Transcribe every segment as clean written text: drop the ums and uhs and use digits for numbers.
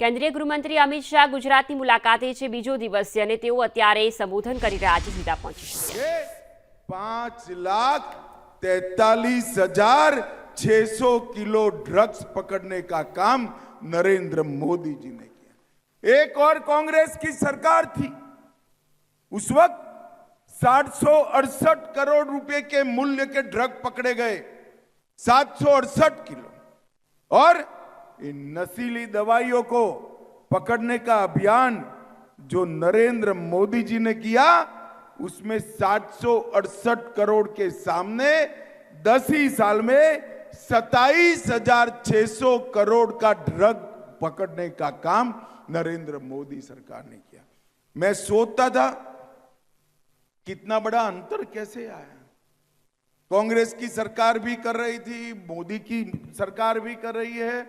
કેન્દ્રીય ગૃહમંત્રી અમિત શાહ ગુજરાતની મુલાકાતે છે બીજો દિવસ છે અને તેઓ અત્યારે સંબોધન કરી રહ્યા છે. સીધા પહોંચી 5,43,600 किलो ड्रग्स पकड़ने का काम नरेंद्र मोदी जी ने किया. एक और कांग्रेस की सरकार थी, उस वक्त 768 करोड़ रुपए के मूल्य के ड्रग पकड़े गए, 768 किलो. और इन नशीली दवाइयों को पकड़ने का अभियान जो नरेंद्र मोदी जी ने किया, उसमें 768 करोड़ के सामने 10 ही साल में 27,600 करोड़ का ड्रग पकड़ने का काम नरेंद्र मोदी सरकार ने किया. मैं सोचता था कितना बड़ा अंतर कैसे आया. कांग्रेस की सरकार भी कर रही थी, मोदी की सरकार भी कर रही है,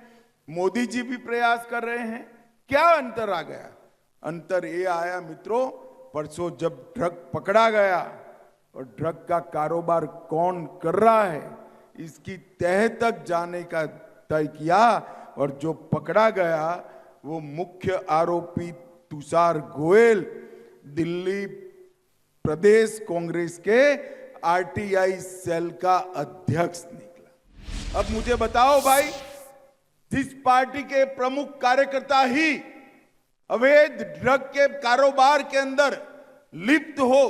मोदी जी भी प्रयास कर रहे हैं. क्या अंतर आ गया? अंतर ये आया मित्रों, परसों जब ड्रग पकड़ा गया और ड्रग का कारोबार कौन कर रहा है इसकी तह तक जाने का तय किया, और जो पकड़ा गया वो मुख्य आरोपी तुषार गोयल दिल्ली प्रदेश कांग्रेस के आरटीआई सेल का अध्यक्ष निकला. अब मुझे बताओ भाई, जिस पार्टी के प्रमुख कार्यकर्ता ही अवैध ड्रग के कारोबार के अंदर लिप्त हो,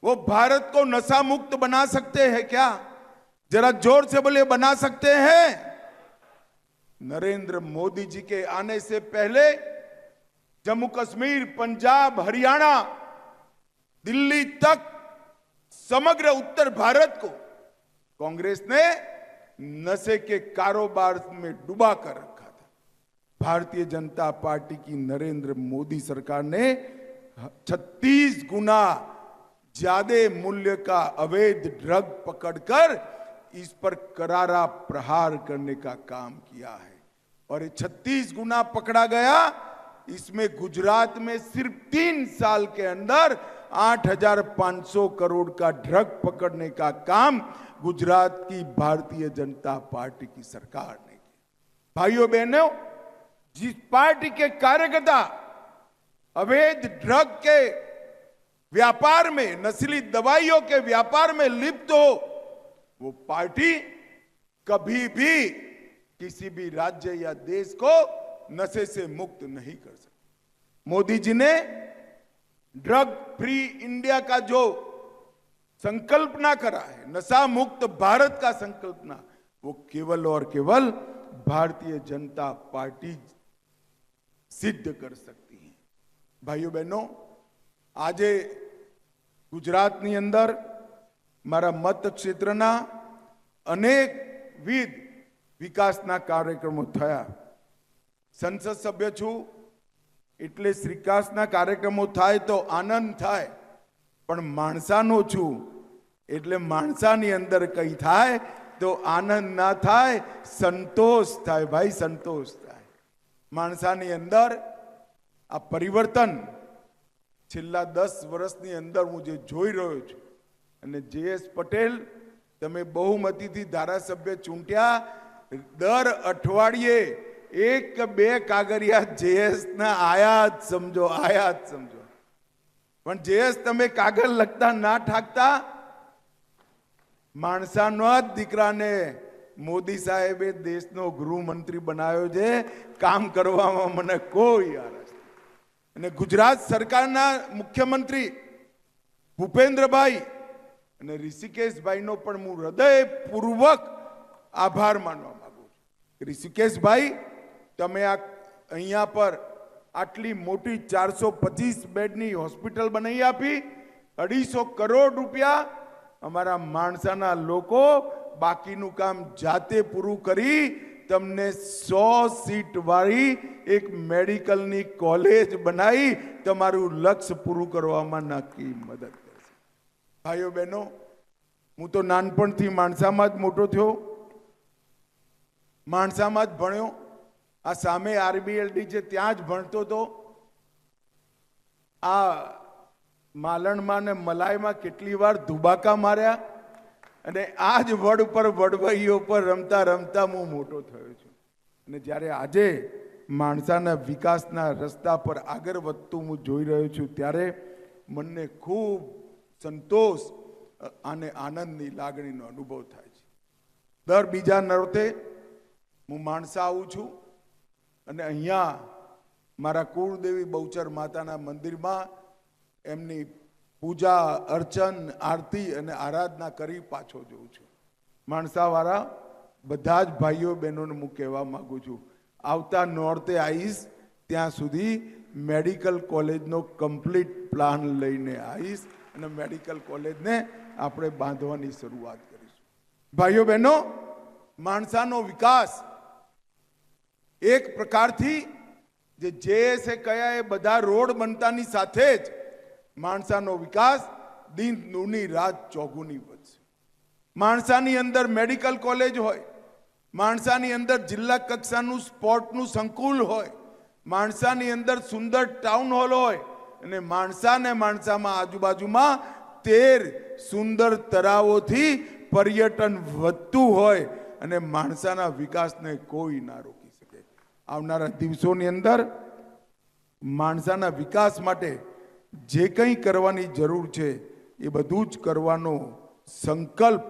वो भारत को नशा मुक्त बना सकते हैं क्या? जरा जोर से बोले, बना सकते हैं? नरेंद्र मोदी जी के आने से पहले जम्मू कश्मीर, पंजाब, हरियाणा, दिल्ली तक समग्र उत्तर भारत को कांग्रेस ने नशे के कारोबार में डुबा कर रखा था. भारतीय जनता पार्टी की नरेंद्र मोदी सरकार ने 36 गुना ज्यादा मूल्य का अवैध ड्रग पकड़कर इस पर करारा प्रहार करने का काम किया है. और ये 36 गुना पकड़ा गया, इसमें गुजरात में सिर्फ 3 साल के अंदर 8,500 करोड़ का ड्रग पकड़ने का काम गुजरात की भारतीय जनता पार्टी की सरकार ने किया. भाइयों बहनों, जिस पार्टी के कार्यकर्ता अवैध ड्रग के व्यापार में, नशीली दवाइयों के व्यापार में लिप्त हो, वो पार्टी कभी भी किसी भी राज्य या देश को नशे से मुक्त नहीं कर सकती. मोदी जी ने ड्रग फ्री इंडिया का जो संकल्पना करा है, नशा मुक्त भारत का संकल्पना, वो केवल और केवल भारतीय जनता पार्टी सिद्ध कर सकती है. भाइयों बहनों, આજે ગુજરાતની અંદર મારા મત ક્ષેત્રના અનેકવિધ વિકાસના કાર્યક્રમો થયા. સંસદ સભ્ય છું એટલે વિકાસના કાર્યક્રમો થાય તો આનંદ થાય, પણ માણસાનો છું એટલે માણસાની અંદર કઈ થાય તો આનંદ ના થાય, સંતોષ થાય. ભાઈ સંતોષ થાય. માણસાની અંદર આ પરિવર્તન છેલ્લા 10 વર્ષની અંદર હું જે જોઈ રહ્યો છું, અને JS પટેલ તમે બહુમતીથી ધારાસભ્ય ચૂંટ્યા, દર અઠવાડિયે 1-2 કાગરિયા JS ના આયા જ સમજો, આયા જ સમજો. પણ JS તમે કાગળ લખતા ના ઠાકતા, માણસાનો જ દીકરાને મોદી સાહેબે દેશનો ગૃહમંત્રી બનાવ્યો છે. કામ કરવામાં મને કોઈ આરસ. અને ગુજરાત સરકારના મુખ્યમંત્રી ભૂપેન્દ્રભાઈ અને ઋષિકેશભાઈનો પણ હું હૃદયપૂર્વક આભાર માનવા માંગુ છું. ઋષિકેશભાઈ, તમે અહીંયા પર આટલી મોટી 425 બેડની હોસ્પિટલ બનાવી આપી, 250 કરોડ રૂપિયા અમારા માણસાના લોકો બાકીનું કામ જાતે પૂરું કરી તમને 100 સીટ વાળી એક મેડિકલની કોલેજ બનાવી તમારું લક્ષ્ય પૂરું કરવામાં નક્કી મદદ કરશે. ભાઈઓ બહેનો, હું તો નાનપણથી માણસામાં જ મોટો થયો, માણસામાં જ ભણ્યો. આ સામે RBLD છે ત્યાં જ ભણતો હતો. આ માલણમાં ને મલાઈમાં કેટલી વાર ધુબાકા માર્યા, અને આ જ વડ પર વડવઈઓ પર રમતા રમતા હું મોટો થયો છું. અને જ્યારે આજે માણસાના વિકાસના રસ્તા પર આગળ વધતું હું જોઈ રહ્યો છું ત્યારે મનને ખૂબ સંતોષ અને આનંદની લાગણીનો અનુભવ થાય છે. દર બીજા નરોતે હું માણસા આવું છું અને અહીંયા મારા કુળદેવી બહુચર માતાના મંદિરમાં એમની પૂજા અર્ચન આરતી અને આરાધના કરી પાછો જોઉં છું. માણસાવાળા બધા જ ભાઈઓ બહેનોને હું કહેવા માંગુ છું, આવતા નોરતે આવીશ ત્યાં સુધી મેડિકલ કોલેજનો કમ્પ્લીટ પ્લાન લઈને આવીશ અને મેડિકલ કોલેજને આપણે બાંધવાની શરૂઆત કરીશું. ભાઈઓ બહેનો, માણસાનો વિકાસ એક પ્રકારથી જે છે કયા એ બધા રોડ બનતાની સાથે જ માણસાનો વિકાસ દિન દૂની રાત ચોગુની વધશે. માણસાની અંદર મેડિકલ કોલેજ હોય, માણસાની અંદર જિલ્લા કક્ષાનું સ્પોર્ટનું સંકુલ હોય, માણસાની અંદર સુંદર ટાઉન હોલ હોય અને માણસામાં આજુબાજુમાં 13 સુંદર તળાવોથી પર્યટન વધતું હોય અને માણસાના વિકાસને કોઈ ના રોકી શકે. આવનારા દિવસોની અંદર માણસાના વિકાસ માટે જે કંઈ કરવાની જરૂર છે એ બધું જ કરવાનો સંકલ્પ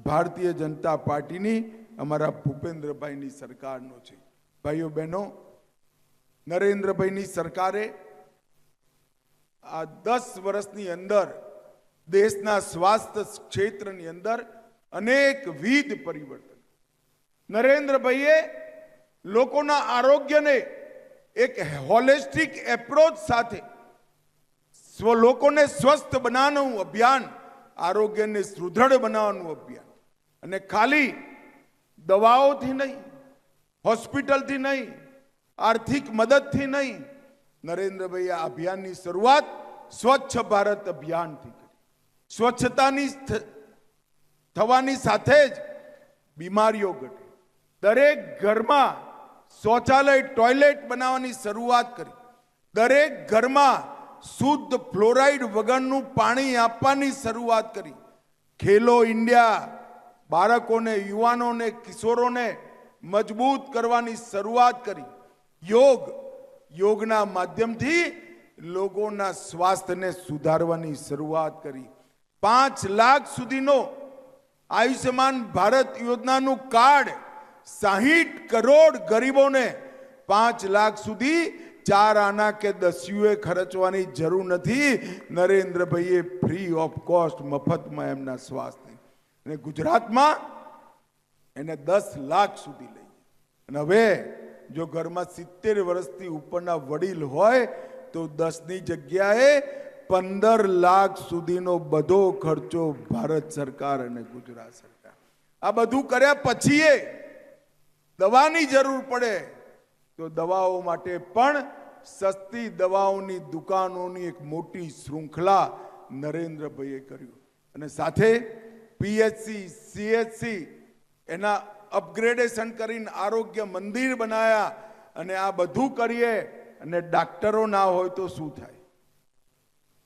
ભારતીય જનતા પાર્ટીની અમારા ભૂપેન્દ્રભાઈની સરકારનો છે. ભાઈઓ બહેનો, નરેન્દ્રભાઈની સરકારે આ 10 વર્ષની અંદર દેશના સ્વાસ્થ્ય ક્ષેત્રની અંદર અનેકવિધ પરિવર્તન. નરેન્દ્રભાઈએ લોકોના આરોગ્યને એક હોલિસ્ટિક એપ્રોચ સાથે લોકોને સ્વસ્થ બનાવવાનું અભિયાન, આરોગ્યને સુદૃઢ બનાવવાનું અભિયાન, અને ખાલી દવાઓથી નહીં, હોસ્પિટલથી નહીં, આર્થિક મદદથી નહીં, નરેન્દ્રભાઈ આ અભિયાનની શરૂઆત સ્વચ્છ ભારત અભિયાનથી કરી. સ્વચ્છતાની થવાની સાથે જ બીમારીઓ ઘટે. દરેક ઘરમાં શૌચાલય ટોયલેટ બનાવવાની શરૂઆત કરી. દરેક ઘરમાં શુદ્ધ ફ્લોરાઇડ વગરનું પાણી આપવાની શરૂઆત કરી. ખેલો ઇન્ડિયા બાળકોને, યુવાનોને, કિશોરોને મજબૂત કરવાની શરૂઆત કરી. યોગના માધ્યમથી લોકોના સ્વાસ્થ્યને સુધારવાની શરૂઆત કરી. 5 લાખ સુધીનો આયુષ્યમાન ભારત યોજનાનું કાર્ડ 60 કરોડ ગરીબોને 5 લાખ સુધી 4 આના કે 10 ખર્ચવાની જરૂર નથી. નરેન્દ્રભાઈએ ફ્રી ઓફ કોસ્ટ મફતમાં એમના સ્વાસ્થ્ય અને ગુજરાતમાં એને 10 લાખ સુધી લઈ. અને હવે જો ઘરમાં 70 વર્ષથી ઉપરના વડીલ હોય તો 10ની જગ્યાએ 15 લાખ સુધીનો બધો ખર્ચો ભારત સરકાર અને ગુજરાત સરકાર. આ બધું કર્યા પછી દવાની જરૂર પડે તો દવાઓ માટે પણ સસ્તી દવાઓની દુકાનોની એક મોટી શૃંખલા નરેન્દ્રભાઈએ કર્યું. અને સાથે પીએચસી, સીએચસી એના અપગ્રેડેશન કરીને આરોગ્ય મંદિર બનાયા. અને આ બધું કરીએ અને ડાક્ટરો ના હોય તો શું થાય?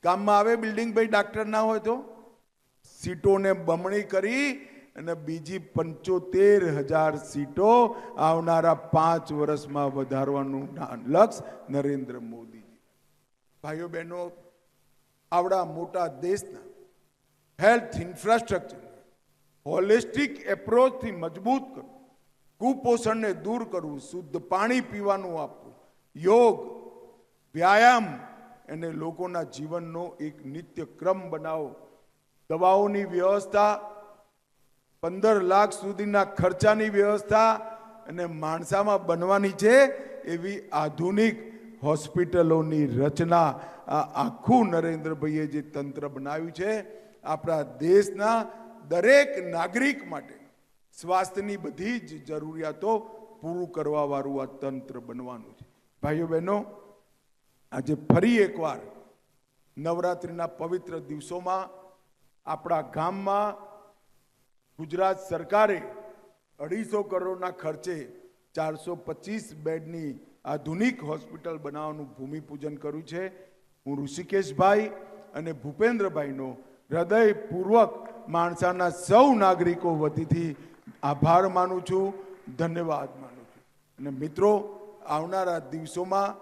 કામમાં આવે બિલ્ડિંગ? ભાઈ ડાક્ટર ના હોય તો સીટોને બમણી કરી અને બીજી 75,000 સીટો આવનારા 5 વર્ષમાં વધારવાનું લક્ષ્ય નરેન્દ્ર મોદીજી. ભાઈઓ બહેનો, આવડા મોટા દેશના હેલ્થ ઇન્ફ્રાસ્ટ્રક્ચર હોલિસ્ટિક એપ્રોચથી મજબૂત કરવું, કુપોષણને દૂર કરવું, શુદ્ધ પાણી પીવાનું આપવું, યોગ, વ્યાયામ અને લોકોના જીવનનો એક નિત્ય ક્રમ બનાવો. દવાઓની વ્યવસ્થા, 15 લાખ સુધીના ખર્ચાની વ્યવસ્થા અને માણસામાં બનવાની છે એવી આધુનિક હોસ્પિટલોની રચના. આ આખું નરેન્દ્રભાઈએ જે તંત્ર બનાવ્યું છે આપણા દેશના દરેક નાગરિક માટે સ્વાસ્થ્યની બધી જ જરૂરિયાતો પૂરું કરવા વાળું આ તંત્ર બનવાનું છે. ભાઈઓ બહેનો, આજે ફરી એકવાર નવરાત્રિના પવિત્ર દિવસોમાં આપણા ગામમાં ગુજરાત સરકારે 250 કરોડના ખર્ચે 425 બેડની આધુનિક હોસ્પિટલ બનાવવાનું ભૂમિપૂજન કર્યું છે. હું ઋષિકેશભાઈ અને ભૂપેન્દ્રભાઈનો હૃદયપૂર્વક માણસાના સૌ નાગરિકો વતીથી આભાર માનું છું, ધન્યવાદ માનું છું. અને મિત્રો, આવનારા દિવસોમાં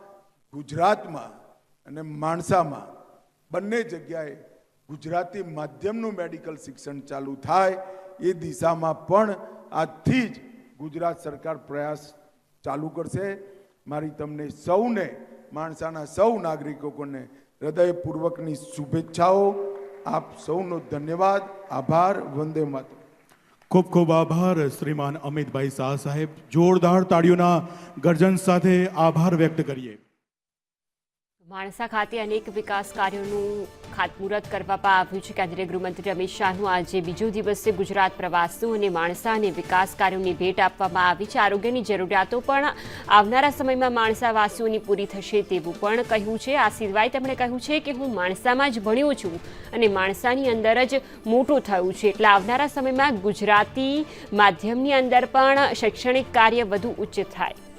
ગુજરાતમાં અને માણસામાં બંને જગ્યાએ ગુજરાતી માધ્યમનું મેડિકલ શિક્ષણ ચાલુ થાય એ દિશામાં પણ આજથી જ ગુજરાત સરકાર પ્રયાસ ચાલુ કરશે. મારી તમને સૌને, માણસાના સૌ નાગરિકોને હૃદયપૂર્વકની શુભેચ્છાઓ. આપ સૌનો ધન્યવાદ, આભાર. વંદે માતરમ. ખૂબ ખૂબ આભાર શ્રીમાન અમિતભાઈ શાહ સાહેબ. જોરદાર તાળીઓના ગર્જન સાથે આભાર વ્યક્ત કરીએ. માણસા ખાતે અનેક વિકાસ કાર્યોનું ખાતમુહૂર્ત કરવામાં આવ્યું છે. કેન્દ્રીય ગૃહમંત્રી અમિત શાહનું આજે બીજો દિવસ છે. ગુજરાત પ્રવાસનું અને માણસા અને વિકાસ કાર્યોની ભેટ આપવામાં આવી છે. આરોગ્યની જરૂરિયાતો પણ આવનારા સમયમાં માણસાવાસીઓની પૂરી થશે તેવું પણ કહ્યું છે. આ સિવાય તેમણે કહ્યું છે કે હું માણસામાં જ ભણ્યો છું અને માણસાની અંદર જ મોટું થયું છે, એટલે આવનારા સમયમાં ગુજરાતી માધ્યમની અંદર પણ શૈક્ષણિક કાર્ય વધુ ઉચ્ચ થાય.